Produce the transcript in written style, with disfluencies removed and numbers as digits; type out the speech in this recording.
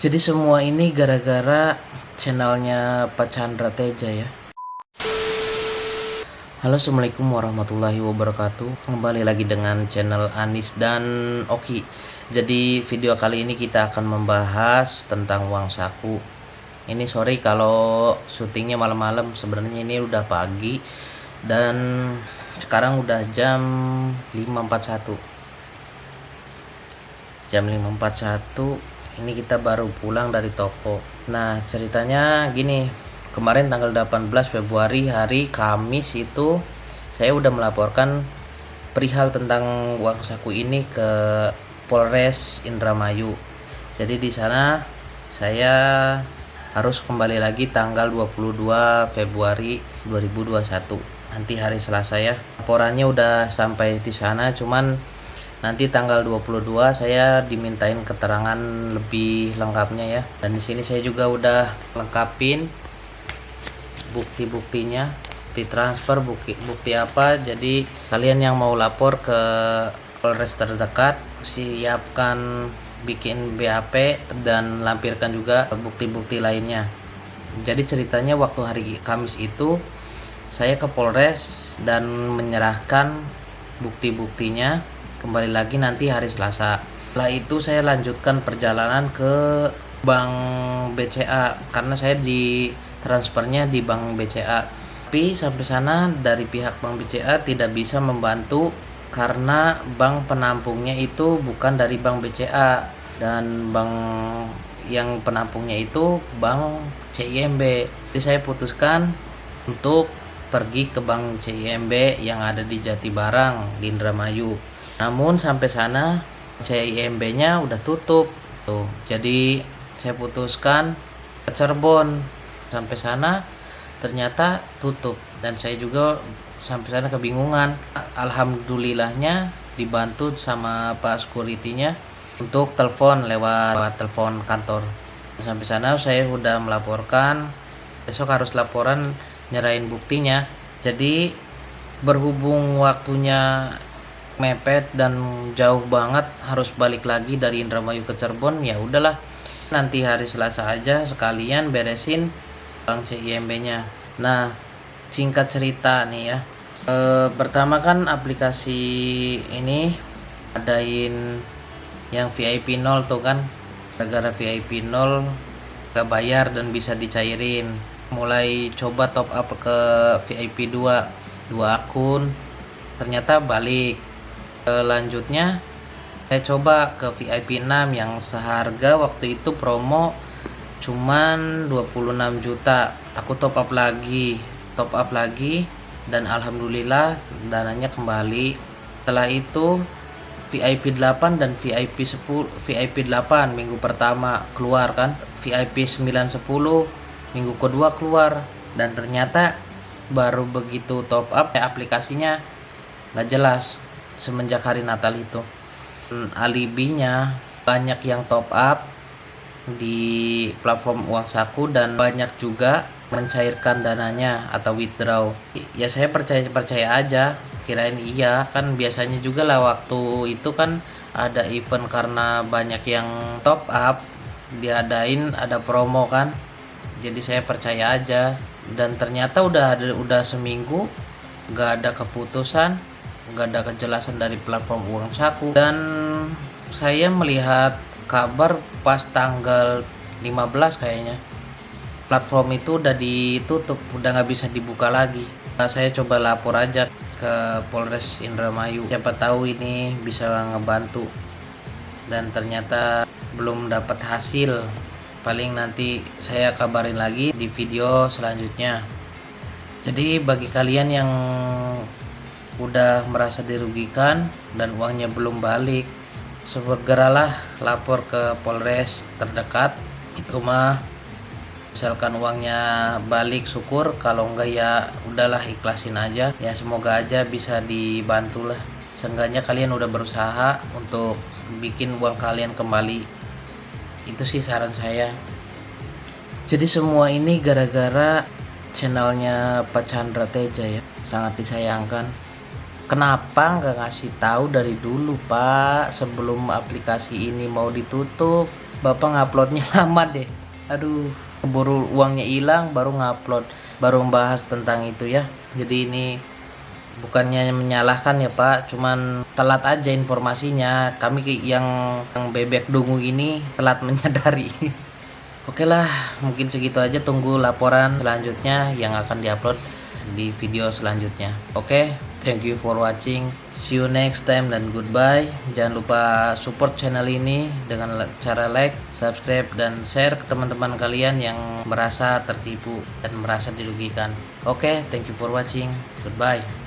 Jadi semua ini gara-gara channelnya Pak Chandra Teja ya. Halo, assalamualaikum warahmatullahi wabarakatuh. Kembali lagi dengan channel Anis dan Oki. Jadi video kali ini kita akan membahas tentang uang saku. Ini sorry kalau syutingnya malam-malam, sebenarnya ini udah pagi dan sekarang udah jam 5.41. Jam 5.41 ini kita baru pulang dari toko. Nah, ceritanya gini, kemarin tanggal 18 Februari hari Kamis itu saya udah melaporkan perihal tentang uang saku ini ke Polres Indramayu. Jadi di sana saya harus kembali lagi tanggal 22 Februari 2021. Nanti hari Selasa ya. Laporannya udah sampai di sana, cuman nanti tanggal 22 saya dimintain keterangan lebih lengkapnya ya. Dan di sini saya juga udah lengkapin bukti-buktinya, bukti transfer, bukti apa. Jadi kalian yang mau lapor ke Polres terdekat, siapkan bikin BAP dan lampirkan juga bukti-bukti lainnya. Jadi ceritanya waktu hari Kamis itu saya ke Polres dan menyerahkan bukti-buktinya. Kembali lagi nanti hari Selasa. Setelah itu saya lanjutkan perjalanan ke Bank BCA karena saya di transfernya di Bank BCA. Tapi sampai sana dari pihak Bank BCA tidak bisa membantu karena bank penampungnya itu bukan dari Bank BCA dan bank yang penampungnya itu Bank CIMB. Jadi saya putuskan untuk pergi ke Bank CIMB yang ada di Jatibarang di Indramayu. Namun sampai sana CIMB-nya udah tutup tuh. Jadi saya putuskan ke Cirebon. Sampai sana ternyata tutup dan saya juga sampai sana kebingungan. Alhamdulillahnya dibantu sama Pak security-nya untuk telepon lewat telepon kantor. Sampai sana saya udah melaporkan, besok harus laporan nyerahin buktinya. Jadi berhubung waktunya mepet dan jauh banget, harus balik lagi dari Indramayu ke Cirebon, ya udahlah nanti hari Selasa aja sekalian beresin Bank CIMB-nya. Nah, singkat cerita nih ya, pertama kan aplikasi ini adain yang VIP 0 tuh kan, gara-gara VIP 0 gak bayar dan bisa dicairin. Mulai coba top up ke VIP 2 akun, ternyata balik. Selanjutnya saya coba ke VIP 6 yang seharga waktu itu promo cuman 26 juta. Aku top up lagi dan alhamdulillah dananya kembali. Setelah itu VIP 8 dan VIP 10, VIP 8 minggu pertama keluar kan, VIP 9 10 minggu kedua keluar, dan ternyata baru begitu top up aplikasinya nggak jelas semenjak hari Natal itu. Alibinya banyak yang top up di platform uang saku dan banyak juga mencairkan dananya atau withdraw. Ya saya percaya aja, kirain iya kan, biasanya juga lah waktu itu kan ada event karena banyak yang top up diadain, ada promo kan. Jadi saya percaya aja dan ternyata udah seminggu nggak ada keputusan, nggak ada kejelasan dari platform uang saku. Dan saya melihat kabar pas tanggal 15 kayaknya platform itu udah ditutup, udah nggak bisa dibuka lagi. Nah, saya coba lapor aja ke Polres Indramayu, siapa tahu ini bisa ngebantu, dan ternyata belum dapat hasil. Paling nanti saya kabarin lagi di video selanjutnya. Jadi bagi kalian yang udah merasa dirugikan dan uangnya belum balik, segeralah lapor ke Polres terdekat. Itu mah misalkan uangnya balik syukur, kalau enggak ya udahlah ikhlasin aja ya, semoga aja bisa dibantu lah. Seenggaknya kalian udah berusaha untuk bikin uang kalian kembali. Itu sih saran saya. Jadi semua ini gara-gara channelnya Pak Chandra Teja ya, sangat disayangkan. Kenapa nggak ngasih tahu dari dulu Pak, sebelum aplikasi ini mau ditutup? Bapak nguploadnya lama deh. Aduh, keburu uangnya hilang baru ngupload, baru membahas tentang itu ya. Jadi ini bukannya menyalahkan ya Pak, cuman telat aja informasinya. Kami yang bebek dungu ini telat menyadari. Oke lah, mungkin segitu aja. Tunggu laporan selanjutnya yang akan diupload di video selanjutnya. Oke, thank you for watching. See you next time dan goodbye. Jangan lupa support channel ini dengan cara like, subscribe, dan share ke teman-teman kalian yang merasa tertipu dan merasa dirugikan. Oke, thank you for watching. Goodbye.